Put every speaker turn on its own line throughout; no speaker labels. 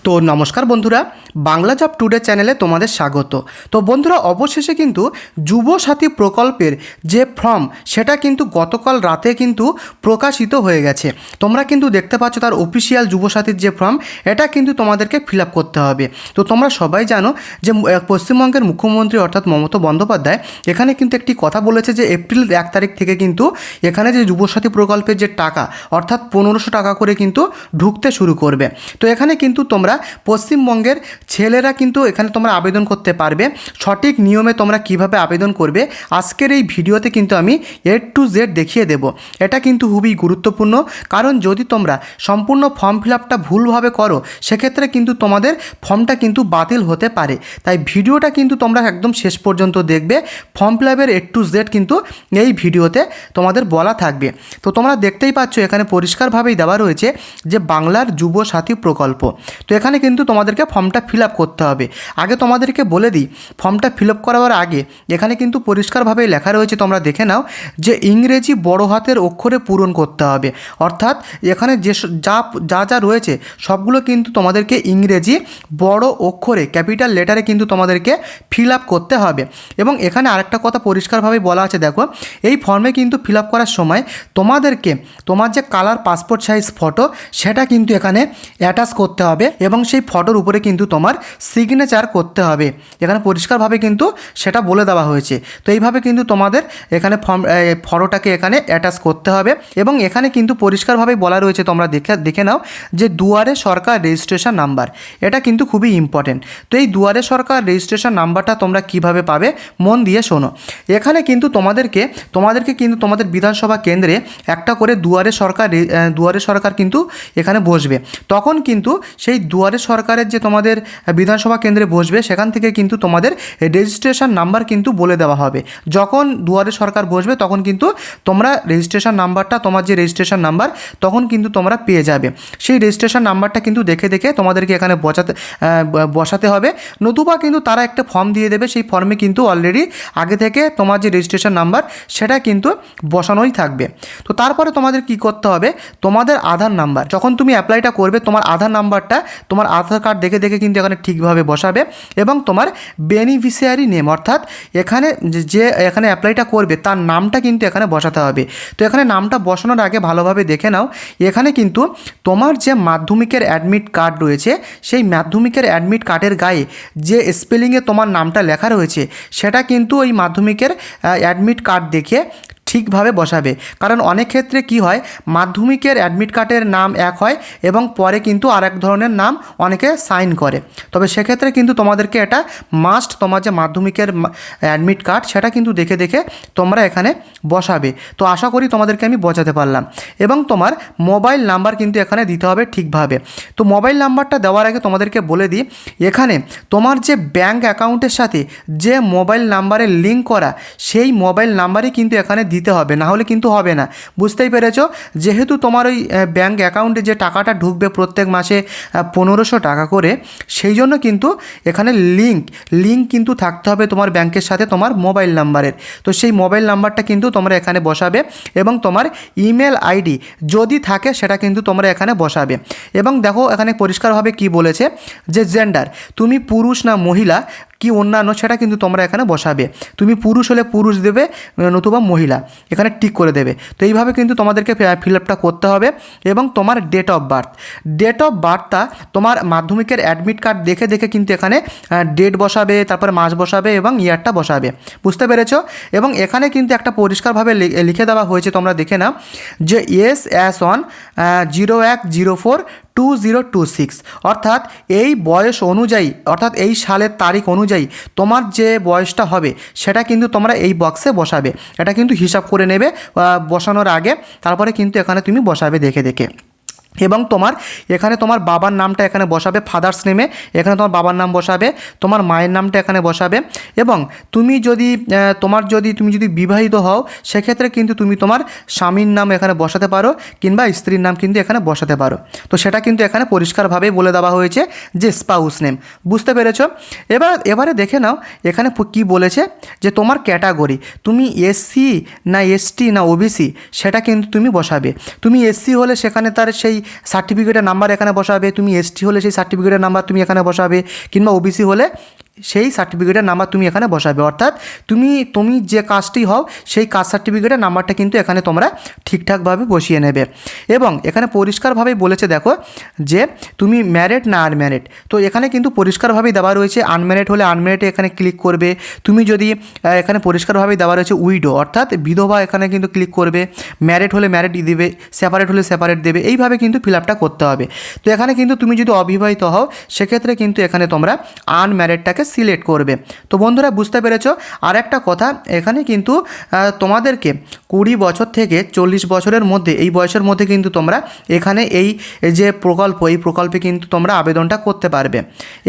তো নমস্কার বন্ধুরা, বাংলা জব টুডে চ্যানেলে তোমাদের স্বাগত। তো বন্ধুরা, অবশেষে কিন্তু যুবসাথী প্রকল্পের যে ফর্ম সেটা কিন্তু গতকাল রাতে কিন্তু প্রকাশিত হয়ে গেছে। তোমরা কিন্তু দেখতে পাচ্ছ তার অফিসিয়াল যুবসাথীর যে ফর্ম, এটা কিন্তু তোমাদেরকে ফিল আপ করতে হবে। তো তোমরা সবাই জানো যে পশ্চিমবঙ্গের মুখ্যমন্ত্রী অর্থাৎ মমতা বন্দ্যোপাধ্যায় এখানে কিন্তু একটি কথা বলেছে যে এপ্রিল 1 তারিখ থেকে কিন্তু এখানে যে যুবসাথী প্রকল্পের যে টাকা অর্থাৎ 1500 টাকা করে কিন্তু ঢুকতে শুরু করবে। তো এখানে কিন্তু তোমরা পশ্চিমবঙ্গের ছেলেরা কিন্তু এখানে তোমরা আবেদন করতে পারবে। সঠিক নিয়মে তোমরা কিভাবে আবেদন করবে আজকের এই ভিডিওতে কিন্তু আমি A to Z দেখিয়ে দেব। এটা কিন্তু খুবই গুরুত্বপূর্ণ, কারণ যদি তোমরা সম্পূর্ণ ফর্ম ফিল আপটা ভুলভাবে করো সেক্ষেত্রে কিন্তু তোমাদের ফর্মটা কিন্তু বাতিল হতে পারে। তাই ভিডিওটা কিন্তু তোমরা একদম শেষ পর্যন্ত দেখবে। ফর্ম ফিল আপের A to Z কিন্তু এই ভিডিওতে তোমাদের বলা থাকবে। তো তোমরা দেখতেই পাচ্ছ এখানে পরিষ্কারভাবেই দেওয়া রয়েছে যে বাংলার যুবসাথী প্রকল্প। তো এখানে কিন্তু তোমাদেরকে ফর্মটা ফিল আপ করতে হবে। আগে তোমাদেরকে বলে দিই, ফর্মটা ফিল আপ করার আগে এখানে কিন্তু পরিষ্কারভাবেই লেখা রয়েছে, তোমরা দেখে নাও, যে ইংরেজি বড় হাতের অক্ষরে পূরণ করতে হবে। অর্থাৎ এখানে যে যা রয়েছে সবগুলো কিন্তু তোমাদেরকে ইংরেজি বড় অক্ষরে ক্যাপিটাল লেটারে কিন্তু তোমাদেরকে ফিল আপ করতে হবে। এবং এখানে আরেকটা কথা পরিষ্কারভাবে বলা আছে, দেখো, এই ফর্মে কিন্তু ফিল আপ করার সময় তোমাদেরকে তোমার যে কালার পাসপোর্ট সাইজ ফটো সেটা কিন্তু এখানে অ্যাটাচ করতে হবে এবং সেই ফটোর উপরে কিন্তু তোমার সিগনেচার করতে হবে। এখানে পরিষ্কারভাবে কিন্তু সেটা বলে দেওয়া হয়েছে। তো এইভাবে কিন্তু তোমাদের এখানে ফটোটাকে এখানে অ্যাটাচ করতে হবে। এবং এখানে কিন্তু পরিষ্কারভাবে বলা রয়েছে, তোমরা দেখে নাও, যে দুয়ারে সরকার রেজিস্ট্রেশন নাম্বার, এটা কিন্তু খুবই ইম্পর্টেন্ট। তো এই দুয়ারে সরকার রেজিস্ট্রেশন নাম্বারটা তোমরা কিভাবে পাবে মন দিয়ে শোনো। এখানে কিন্তু তোমাদেরকে কিন্তু তোমাদের বিধানসভা কেন্দ্রে একটা করে দুয়ারে সরকার কিন্তু এখানে বসবে। তখন কিন্তু সেই দুয়ারে সরকারের যে তোমাদের বিধানসভা কেন্দ্রে বসবে সেখান থেকে কিন্তু তোমাদের রেজিস্ট্রেশন নাম্বার কিন্তু বলে দেওয়া হবে। যখন দুয়ারে সরকার বসবে তখন কিন্তু তোমরা রেজিস্ট্রেশন নাম্বারটা, তোমার যে রেজিস্ট্রেশন নাম্বার, তখন কিন্তু তোমরা পেয়ে যাবে। সেই রেজিস্ট্রেশন নাম্বারটা কিন্তু দেখে তোমাদেরকে এখানে বসাতে হবে। নতুবা কিন্তু তারা একটা ফর্ম দিয়ে দেবে, সেই ফর্মে কিন্তু অলরেডি আগে থেকে তোমার যে রেজিস্ট্রেশন নাম্বার সেটা কিন্তু বসানোই থাকবে। তো তারপরে তোমাদের কি করতে হবে, তোমাদের আধার নাম্বার, যখন তুমি অ্যাপ্লাইটা করবে তোমার আধার নাম্বারটা তোমার আধার কার্ড দেখে কিন্তু এখানে ঠিকভাবে বসাবে। এবং তোমার বেনিফিশিয়ারি নেম, অর্থাৎ এখানে যে এখানে অ্যাপ্লাইটা করবে তার নামটা কিন্তু এখানে বসাতে হবে। তো এখানে নামটা বসানোর আগে ভালোভাবে দেখে নাও, এখানে কিন্তু তোমার যে মাধ্যমিকের অ্যাডমিট কার্ড রয়েছে সেই মাধ্যমিকের অ্যাডমিট কার্ডের গায়ে যে স্পেলিংয়ে তোমার নামটা লেখা রয়েছে সেটা কিন্তু ওই মাধ্যমিকের অ্যাডমিট কার্ড দেখে ঠিকভাবে বসাবে। কারণ অনেক ক্ষেত্রে কি হয়, মাধ্যমিকের অ্যাডমিট কার্ডের নাম এক হয় এবং পরে কিন্তু আরেক ধরনের নাম অনেকে সাইন করে। তবে সেক্ষেত্রে কিন্তু তোমাদেরকে এটা মাস্ট, তোমার যে মাধ্যমিকের অ্যাডমিট কার্ড সেটা কিন্তু দেখে তোমরা এখানে বসাবে। তো আশা করি তোমাদেরকে আমি বোঝাতে পারলাম। এবং তোমার মোবাইল নাম্বার কিন্তু এখানে দিতে হবে ঠিকভাবে। তো মোবাইল নাম্বারটা দেওয়ার আগে তোমাদেরকে বলে দিই, এখানে তোমার যে ব্যাঙ্ক অ্যাকাউন্টের সাথে যে মোবাইল নাম্বারে লিঙ্ক করা সেই মোবাইল নাম্বারই কিন্তু এখানে দিতে হবে, না হলে কিন্তু হবে না। বুঝতেই পেরেছো? যেহেতু তোমার ওই ব্যাঙ্ক অ্যাকাউন্টে যে টাকাটা ঢুকবে প্রত্যেক মাসে 1500 টাকা করে, সেই জন্য কিন্তু এখানে লিঙ্ক কিন্তু থাকতে হবে তোমার ব্যাংকের সাথে তোমার মোবাইল নাম্বারের। তো সেই মোবাইল নাম্বারটা কিন্তু তোমরা এখানে বসাবে এবং তোমার ইমেল আইডি যদি থাকে সেটা কিন্তু তোমরা এখানে বসাবে। এবং দেখো এখানে পরিষ্কারভাবে কি বলেছে, যে জেন্ডার, তুমি পুরুষ না মহিলা কি অন্যান্য, সেটা কিন্তু তোমরা এখানে বসাবে। তুমি পুরুষ হলে পুরুষ দেবে, নতুবা মহিলা এখানে টিক করে দেবে। তো এইভাবে কিন্তু তোমাদেরকে ফিল আপটা করতে হবে। এবং তোমার ডেট অফ বার্থটা তোমার মাধ্যমিকের অ্যাডমিট কার্ড দেখে কিন্তু এখানে ডেট বসাবে, তারপরে মাস বসাবে এবং ইয়ারটা বসাবে। বুঝতে পেরেছো? এবং এখানে কিন্তু একটা পরিষ্কারভাবে লিখে দেওয়া হয়েছে, তোমরা দেখে নাও, যে S/1 01/04/2026, অর্থাৎ এই বয়স অনুযায়ী, অর্থাৎ এই সালের তারিখ অনুযায়ী তোমার যে বয়সটা হবে সেটা কিন্তু তোমরা এই বক্সে বসাবে। এটা কিন্তু হিসাব করে নেবে বসানোর আগে, তারপরে কিন্তু এখানে তুমি বসাবে দেখে। এবং এখানে তোমার বাবার নামটা এখানে বসাবে, ফাদার্স নেমে এখানে তোমার বাবার নাম বসাবে, তোমার মায়ের নামটা এখানে বসাবে। এবং তুমি যদি বিবাহিত হও সেক্ষেত্রে কিন্তু তুমি তোমার স্বামীর নাম এখানে বসাতে পারো কিংবা স্ত্রীর নাম কিন্তু এখানে বসাতে পারো। তো সেটা কিন্তু এখানে পরিষ্কারভাবেই বলে দেওয়া হয়েছে যে স্পাউস নেম। বুঝতে পেরেছো? এবারে দেখে নাও এখানে কি বলেছে, যে তোমার ক্যাটাগরি, তুমি এসসি না এসটি না ওবিসি সেটা কিন্তু তুমি বসাবে। তুমি এসসি হলে সেখানে তার সেই সার্টিফিকেটের নাম্বার এখানে বসাবে, তুমি এসটি হলে সেই সার্টিফিকেটের নাম্বার তুমি এখানে বসাবে, কিংবা ওবিসি হলে সেই সার্টিফিকেটের নাম্বার তুমি এখানে বসাবে। অর্থাৎ তুমি যে কাস্টই হও সেই কাস্ট সার্টিফিকেটের নাম্বারটা কিন্তু এখানে তোমরা ঠিকঠাকভাবে বসিয়ে নেবে। এবং এখানে পরিষ্কারভাবেই বলেছে দেখো যে তুমি ম্যারিড না আনম্যারিড, তো এখানে কিন্তু পরিষ্কারভাবেই দেওয়া রয়েছে আনম্যারিড হলে আনম্যারিডে এখানে ক্লিক করবে। তুমি যদি এখানে পরিষ্কারভাবেই দেওয়া রয়েছে উইডো অর্থাৎ বিধবা, এখানে কিন্তু ক্লিক করবে। ম্যারিড হলে ম্যারিড দেবে, সেপারেট হলে সেপারেট দেবে, এইভাবে কিন্তু ফিল আপটা করতে হবে। তো এখানে কিন্তু তুমি যদি অবিবাহিত হও সেক্ষেত্রে কিন্তু এখানে তোমরা আনম্যারিডটাকে সিলেক্ট করবে। তো বন্ধুরা বুঝতে পেরেছো। আর একটা কথা, এখানে কিন্তু তোমাদেরকে 20 বছর থেকে 40 বছরের মধ্যে, এই বয়সের মধ্যে কিন্তু তোমরা এখানে এই যে এই প্রকল্পে কিন্তু তোমরা আবেদনটা করতে পারবে।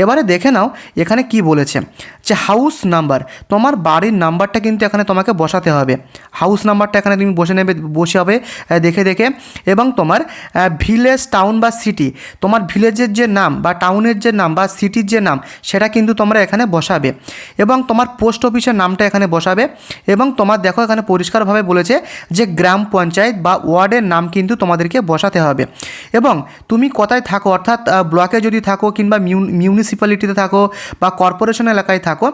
এবারে দেখে নাও এখানে কি বলেছে যে হাউস নাম্বার, তোমার বাড়ির নাম্বারটা কিন্তু এখানে তোমাকে বসাতে হবে। হাউস নাম্বারটা এখানে তুমি বসাবে দেখে। এবং তোমার ভিলেজ, টাউন বা সিটি, তোমার ভিলেজের যে নাম বা টাউনের যে নাম বা সিটির যে নাম সেটা কিন্তু তোমরা এখানে বসাবে। এবং তোমার পোস্ট অফিসের নামটা এখানে বসাবে। এবং তোমার দেখো এখানে পরিষ্কারভাবে বলেছে যে গ্রাম পঞ্চায়েত বা ওয়ার্ডের নাম কিন্তু তোমাদেরকে বসাতে হবে। এবং তুমি কোথায় থাকো, অর্থাৎ ব্লকে যদি থাকো কিংবা মিউনিসিপ্যালিটিতে থাকো বা কর্পোরেশন এলাকায় থাকো,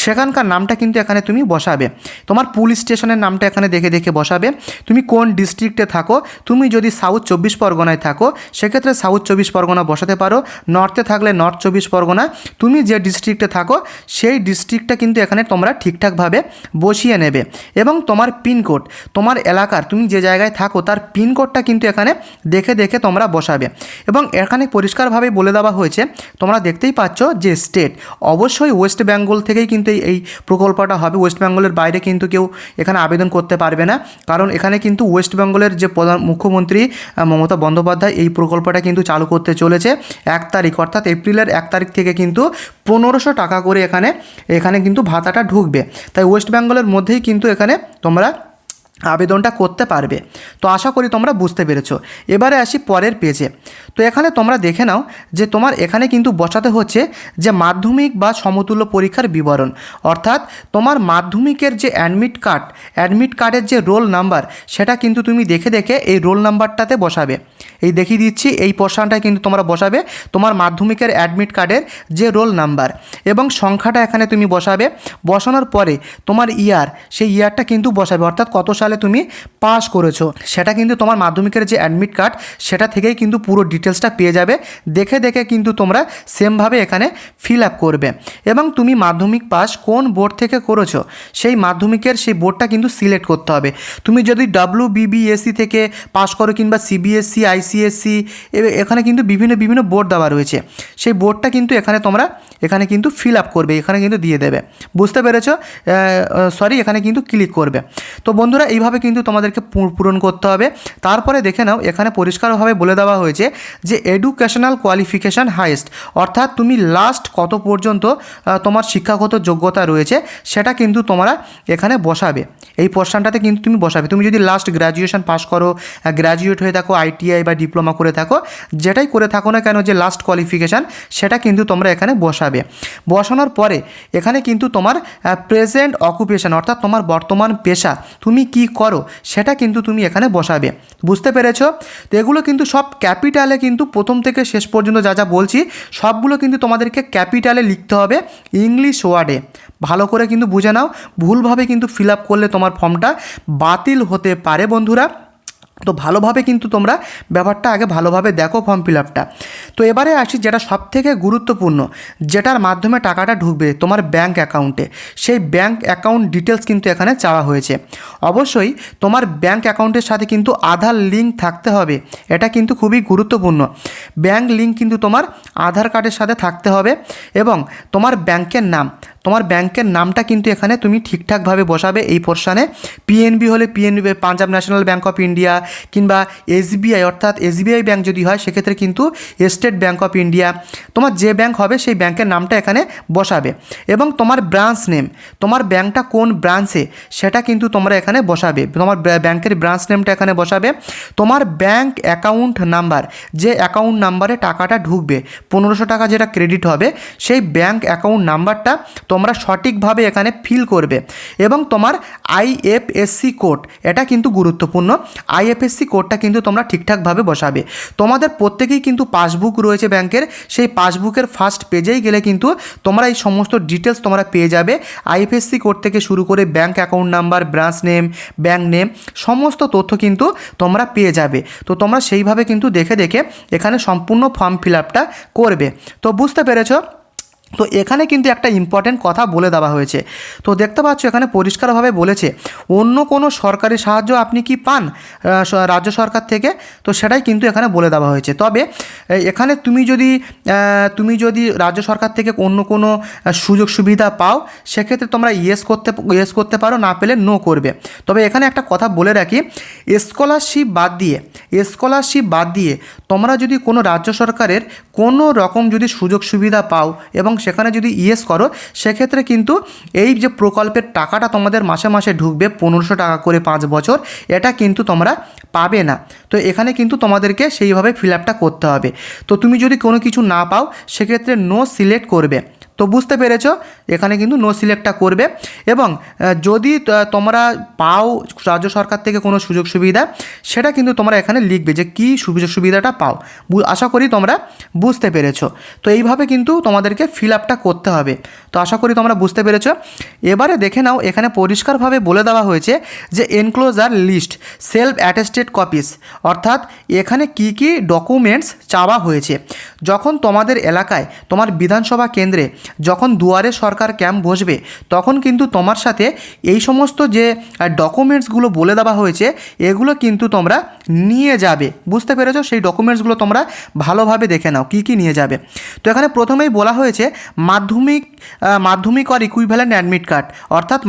সেখানকার নামটা কিন্তু এখানে তুমি বসাবে। তোমার পুলিশ স্টেশনের নামটা এখানে দেখে বসাবে। তুমি কোন ডিস্ট্রিক্টে থাকো, তুমি যদি সাউথ 24 পরগনায় থাকো সেক্ষেত্রে সাউথ 24 পরগনা বসাতে পারো। নর্থে থাকলে নর্থ 24 পরগনা, তুমি যে ডিস্ট্রিক্টে থাকো সেই ডিস্ট্রিক্টটা কিন্তু এখানে তোমরা ঠিকঠাকভাবে বসিয়ে নেবে। এবং তোমার পিনকোড, তোমার এলাকার তুমি যে জায়গায় থাকো তার পিনকোডটা কিন্তু এখানে দেখে তোমরা বসাবে। এবং এখানে পরিষ্কারভাবে বলে দেওয়া হয়েছে, তোমরা দেখতেই পাচ্ছ যে স্টেট, অবশ্যই ওয়েস্ট বেঙ্গল থেকেই কিন্তু এই প্রকল্পটা হবে। ওয়েস্ট বেঙ্গলের বাইরে কিন্তু কেউ এখানে আবেদন করতে পারবে না, কারণ এখানে কিন্তু ওয়েস্ট বেঙ্গলের যে মুখ্যমন্ত্রী মমতা বন্দ্যোপাধ্যায় এই প্রকল্পটা কিন্তু চালু করতে চলেছে 1 তারিখ, অর্থাৎ এপ্রিলের 1 তারিখ থেকে কিন্তু 1500 টাকা করে এখানে কিন্তু ভাতাটা ঢুকবে। তাই ওয়েস্ট বেঙ্গলের মধ্যেই কিন্তু এখানে তোমরা আবেদনটা করতে পারবে। তো আশা করি তোমরা বুঝতে পেরেছো। এবারে আসি পরের পেজে। তো এখানে তোমরা দেখে নাও যে তোমার এখানে কিন্তু বসাতে হচ্ছে যে মাধ্যমিক বা সমতুল্য পরীক্ষার বিবরণ, অর্থাৎ তোমার মাধ্যমিকের যে অ্যাডমিট কার্ডের যে রোল নাম্বার সেটা কিন্তু তুমি দেখে এই রোল নাম্বারটাতে বসাবে। এই দেখিয়ে দিচ্ছি, এই পোর্শনটায় কিন্তু তোমরা বসাবে তোমার মাধ্যমিকের অ্যাডমিট কার্ডের যে রোল নাম্বার এবং সংখ্যাটা এখানে তুমি বসাবে। বসানোর পরে তোমার সেই ইয়ারটা কিন্তু বসাবে, অর্থাৎ কত সালে তুমি পাস করেছো সেটা কিন্তু তোমার মাধ্যমিকের যে অ্যাডমিট কার্ড সেটা থেকেই কিন্তু পুরো ডিটেলসটা পেয়ে যাবে। দেখে কিন্তু তোমরা সেমভাবে এখানে ফিল আপ করবে। এবং তুমি মাধ্যমিক পাস কোন বোর্ড থেকে করেছো সেই মাধ্যমিকের সেই বোর্ডটা কিন্তু সিলেক্ট করতে হবে। তুমি যদি WBBSC থেকে পাস করো কিংবা CBSC, ICSC, এখানে কিন্তু বিভিন্ন বোর্ড দেওয়া রয়েছে, সেই বোর্ডটা কিন্তু এখানে কিন্তু ফিল আপ করবে, এখানে কিন্তু দিয়ে দেবে। বুঝতে পেরেছো? এখানে কিন্তু ক্লিক করবে। তো বন্ধুরা এইভাবে কিন্তু তোমাদেরকে পূরণ করতে হবে। তারপরে দেখে নাও এখানে পরিষ্কারভাবে বলে দেওয়া হয়েছে যে এডুকেশনাল কোয়ালিফিকেশান হাইয়েস্ট, অর্থাৎ তুমি লাস্ট কত পর্যন্ত তোমার শিক্ষাগত যোগ্যতা রয়েছে সেটা কিন্তু তোমরা এখানে বসাবে। এই পোর্শনটাতে কিন্তু তুমি বসাবে। তুমি যদি লাস্ট গ্র্যাজুয়েশন পাস করো, গ্র্যাজুয়েট হয়ে থাকো, ITI বা ডিপ্লোমা করে থাকো, যেটাই করে থাকো না কেন, যে লাস্ট কোয়ালিফিকেশান সেটা কিন্তু তোমরা এখানে বসাবে। বসানোর পরে এখানে কিন্তু তোমার প্রেজেন্ট অকুপেশন, অর্থাৎ তোমার বর্তমান পেশা, তুমি কি করো সেটা কিন্তু তুমি এখানে বসাবে। বুঝতে পেরেছো? তো এগুলো কিন্তু সব ক্যাপিটালে, কিন্তু প্রথম থেকে শেষ পর্যন্ত যা বলছি সবগুলো কিন্তু তোমাদেরকে ক্যাপিটালে লিখতে হবে, ইংলিশ ওয়ার্ডে। ভালো করে কিন্তু বুঝে নাও, ভুলভাবে কিন্তু ফিল আপ করলে তোমার ফর্মটা বাতিল হতে পারে বন্ধুরা। তো ভালোভাবে কিন্তু তোমরা ব্যাপারটা আগে ভালোভাবে দেখো ফর্ম ফিল আপটা। তো এবারে আসি যেটা সবথেকে গুরুত্বপূর্ণ, যেটার মাধ্যমে টাকাটা ঢুকবে তোমার ব্যাঙ্ক অ্যাকাউন্টে, সেই ব্যাঙ্ক অ্যাকাউন্ট ডিটেলস কিন্তু এখানে চাওয়া হয়েছে। অবশ্যই তোমার ব্যাঙ্ক অ্যাকাউন্টের সাথে কিন্তু আধার লিঙ্ক থাকতে হবে, এটা কিন্তু খুবই গুরুত্বপূর্ণ। ব্যাঙ্ক লিঙ্ক কিন্তু তোমার আধার কার্ডের সাথে থাকতে হবে। এবং তোমার ব্যাঙ্কের নামটা কিন্তু এখানে তুমি ঠিকঠাকভাবে বসাবে এই পোর্শনে। PNB হলে PNB, Punjab national bank of India, কিংবা SBI, অর্থাৎ SBI ব্যাঙ্ক যদি হয় সেক্ষেত্রে কিন্তু state state bank of India, তোমার যে ব্যাঙ্ক হবে সেই ব্যাঙ্কের নামটা এখানে বসাবে এবং তোমার ব্রাঞ্চ নেম, তোমার ব্যাঙ্কটা কোন ব্রাঞ্চে সেটা কিন্তু তোমরা এখানে বসাবে, তোমার ব্যাঙ্কের ব্রাঞ্চ নেমটা এখানে বসাবে। তোমার ব্যাঙ্ক অ্যাকাউন্ট নাম্বার, যে অ্যাকাউন্ট নাম্বারে টাকাটা ঢুকবে 1500 টাকা যেটা ক্রেডিট হবে, সেই ব্যাঙ্ক অ্যাকাউন্ট নাম্বারটা তোমরা সঠিকভাবে এখানে ফিল করবে এবং তোমার আইএফএসসি কোড, এটা কিন্তু গুরুত্বপূর্ণ, আইএফএসসি কোডটা কিন্তু তোমরা ঠিকঠাকভাবে বসাবে। তোমাদের প্রত্যেকেই কিন্তু পাসবুক রয়েছে ব্যাংকের, সেই পাসবুকের ফার্স্ট পেজেই গেলে কিন্তু তোমরা এই সমস্ত ডিটেলস তোমরা পেয়ে যাবে। আইএফএসসি কোড থেকে শুরু করে bank account number, branch name, bank name, সমস্ত তথ্য কিন্তু তোমরা পেয়ে যাবে। তো তোমরা সেইভাবে কিন্তু দেখে দেখে এখানে সম্পূর্ণ ফর্ম ফিল আপটা করবে। তো বুঝতে পেরেছো? তো এখানে কিন্তু একটা ইম্পর্টেন্ট কথা বলে দেওয়া হয়েছে। তো দেখতে পাচ্ছ এখানে পরিষ্কারভাবে বলেছে অন্য কোনো সরকারি সাহায্য আপনি কি পান রাজ্য সরকার থেকে, তো সেটাই কিন্তু এখানে বলে দেওয়া হয়েছে। তবে এখানে তুমি যদি রাজ্য সরকার থেকে অন্য কোনো সুযোগ সুবিধা পাও, সেক্ষেত্রে তোমরা ইয়েস করতে পারো, না পেলে নো করবে। তবে এখানে একটা কথা বলে রাখি, স্কলারশিপ বাদ দিয়ে তোমরা যদি কোনো রাজ্য সরকারের কোনো রকম যদি সুযোগ সুবিধা পাও এবং সেখানে যদি ইয়েস করো, সেক্ষেত্রে কিন্তু এই যে প্রকল্পের টাকাটা তোমাদের মাসে মাসে ঢুকবে 1500 টাকা করে 5 বছর, এটা কিন্তু তোমরা পাবে না। তো এখানে কিন্তু তোমাদেরকে সেইভাবে ফিল আপটা করতে হবে। তো তুমি যদি কোনো কিছু না পাও, সেক্ষেত্রে নো সিলেক্ট করবে। তো বুঝতে পেরেছো, এখানে কিন্তু নো সিলেক্টটা করবে। এবং যদি তোমরা পাও রাজ্য সরকার থেকে কোনো সুযোগ সুবিধা, সেটা কিন্তু তোমরা এখানে লিখবে যে কী সুযোগ সুবিধাটা পাও। আশা করি তোমরা বুঝতে পেরেছো। তো এইভাবে কিন্তু তোমাদেরকে ফিল আপটা করতে হবে। তো আশা করি তোমরা বুঝতে পেরেছো। এবারে দেখে নাও, এখানে পরিষ্কারভাবে বলে দেওয়া হয়েছে যে enclosure list self attested copies, অর্থাৎ এখানে কি কি ডকুমেন্টস চাওয়া হয়েছে। যখন তোমাদের এলাকায়, তোমার বিধানসভা কেন্দ্রে যখন দুয়ারে সরকার ক্যাম্প বসবে, তখন কিন্তু তোমার সাথে এই সমস্ত যে ডকুমেন্টসগুলো বলে দেওয়া হয়েছে, এগুলো কিন্তু তোমরা নিয়ে যাবে। বুঝতে পেরেছো? সেই ডকুমেন্টসগুলো তোমরা ভালোভাবে দেখে নাও কী কী নিয়ে যাবে। তো এখানে প্রথমেই বলা হয়েছে মাধ্যমিক আর ইকুইভ্যালেন্ট অ্যাডমিট কার্ড, অর্থাৎ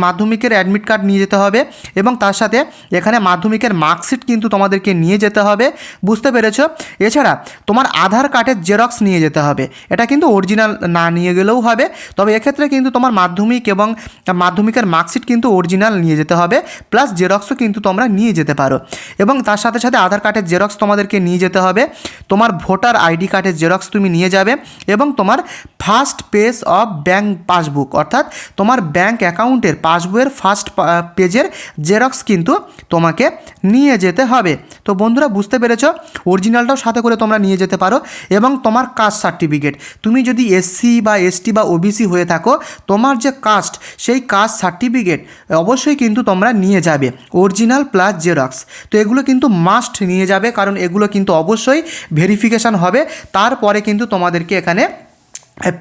মাধ্যমিকের অ্যাডমিট কার্ড নিয়ে যেতে হবে এবং তার সাথে এখানে মাধ্যমিকের মার্কশিট কিন্তু তোমাদেরকে নিয়ে যেতে হবে। বুঝতে পেরেছো? এছাড়া তোমার আধার কার্ডের জেরক্স নিয়ে যেতে হবে। এটা কিন্তু অরিজিনাল না নিয়ে গেলেও হবে, তবে এক্ষেত্রে কিন্তু তোমার মাধ্যমিক এবং মাধ্যমিকের মার্কশিট কিন্তু অরিজিনাল নিয়ে যেতে হবে, প্লাস জেরক্সও কিন্তু তোমরা নিয়ে যেতে পারো। এবং তার সাথে সাথে আধার কার্ডের জেরক্স তোমাদেরকে নিয়ে যেতে হবে, তোমার ভোটার আইডি কার্ডের জেরক্স তুমি নিয়ে যাবে এবং তোমার first page of bank passbook, অর্থাৎ তোমার ব্যাঙ্ক অ্যাকাউন্টের পাসবইয়ের ফার্স্ট পেজের জেরক্স কিন্তু তোমাকে নিয়ে যেতে হবে। তো বন্ধুরা বুঝতে পেরেছো, অরিজিনালটাও সাথে করে তোমরা নিয়ে যেতে পারো। এবং তোমার কাস্ট সার্টিফিকেট, তুমি যদি এসসি বা এসটি বা ওবিসি হয়ে থাকো, তোমার যে কাস্ট, সেই কাস্ট সার্টিফিকেট অবশ্যই কিন্তু তোমরা নিয়ে যাবে, অরিজিনাল প্লাস জেরক্স। তো এগুলো কিন্তু মাস্ট নিয়ে যাবে, কারণ এগুলো কিন্তু অবশ্যই ভেরিফিকেশান হবে, তারপরে কিন্তু তোমাদেরকে এখানে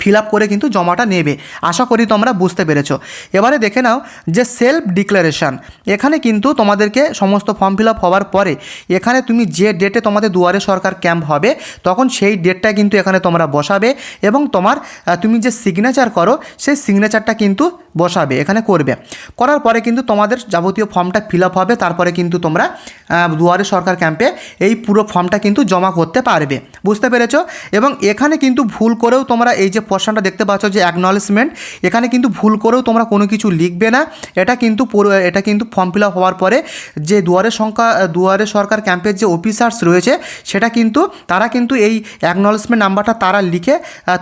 ফিল আপ করে কিন্তু জমাটা নেবে। আশা করি তোমরা বুঝতে পেরেছো। এবারে দেখে নাও যে সেলফ ডিক্লারেশান, এখানে কিন্তু তোমাদেরকে সমস্ত ফর্ম ফিল আপ হওয়ার পরে এখানে তুমি যে ডেটে তোমাদের দুয়ারে সরকার ক্যাম্প হবে, তখন সেই ডেটটা কিন্তু এখানে তোমরা বসাবে এবং তুমি যে সিগনেচার করো, সেই সিগনেচারটা কিন্তু বসাবে, এখানে করবে। করার পরে কিন্তু তোমাদের যাবতীয় ফর্মটা ফিল আপ হবে, তারপরে কিন্তু তোমরা দুয়ারে সরকার ক্যাম্পে এই পুরো ফর্মটা কিন্তু জমা করতে পারবে। বুঝতে পেরেছো? এবং এখানে কিন্তু ভুল করেও তোমরা এই যে পোর্শনটা দেখতে পাচ্ছ যে অ্যাকনলেজমেন্ট, এখানে কিন্তু ভুল করেও তোমরা কোনো কিছু লিখবে না। এটা কিন্তু ফর্ম ফিল আপ হওয়ার পরে যে দুয়ারে সরকার ক্যাম্পের যে অফিসার্স রয়েছে, সেটা কিন্তু তারা কিন্তু এই অ্যাকনলেজমেন্ট নাম্বারটা তারা লিখে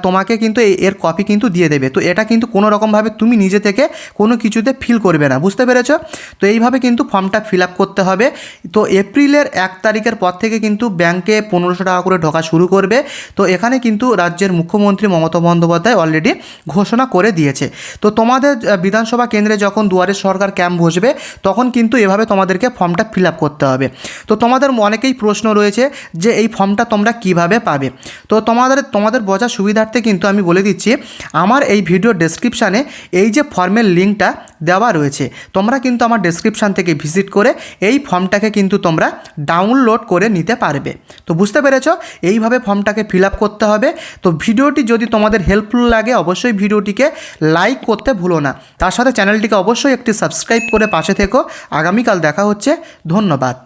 তোমাকে কিন্তু এর কপি কিন্তু দিয়ে দেবে। তো এটা কিন্তু কোনো রকমভাবে তুমি নিজে থেকে কোনো কিছুতে ফিল করবে না। বুঝতে পেরেছো? তো এইভাবে কিন্তু ফর্মটা ফিল আপ করতে হবে। তো এপ্রিলের 1 তারিখের পর থেকে কিন্তু ব্যাংকে 1500 টাকা করে ঢোকা শুরু করবে। তো এখানে কিন্তু রাজ্যের মুখ্যমন্ত্রী মমতা বন্দ্যোপাধ্যায় অলরেডি ঘোষণা করে দিয়েছে। তো তোমাদের বিধানসভা কেন্দ্রে যখন দুয়ারে সরকার ক্যাম্প বসবে, তখন কিন্তু এভাবে তোমাদেরকে ফর্মটা ফিল আপ করতে হবে। তো তোমাদের অনেকেই প্রশ্ন রয়েছে যে এই ফর্মটা তোমরা কিভাবে পাবে। তো তোমাদের বোঝার সুবিধার্থে কিন্তু আমি বলে দিচ্ছি, আমার এই ভিডিও ডেসক্রিপশানে এই যে ফর্মের লিঙ্কটা দেওয়া রয়েছে, তোমরা কিন্তু আমার ডেসক্রিপশান থেকে ভিজিট করে এই ফর্মটাকে কিন্তু তোমরা ডাউনলোড করে নিতে পারবে। তো বুঝতে পেরেছো, এইভাবে ফর্মটাকে ফিল আপ করতে হবে। তো ভিডিওটি যদি তোমাদের হেল্পফুল লাগে, অবশ্যই ভিডিওটিকে লাইক করতে ভুলো না। তার সাথে চ্যানেলটিকে অবশ্যই একটি সাবস্ক্রাইব করে পাশে থেকো। আগামীকাল দেখা হচ্ছে। ধন্যবাদ।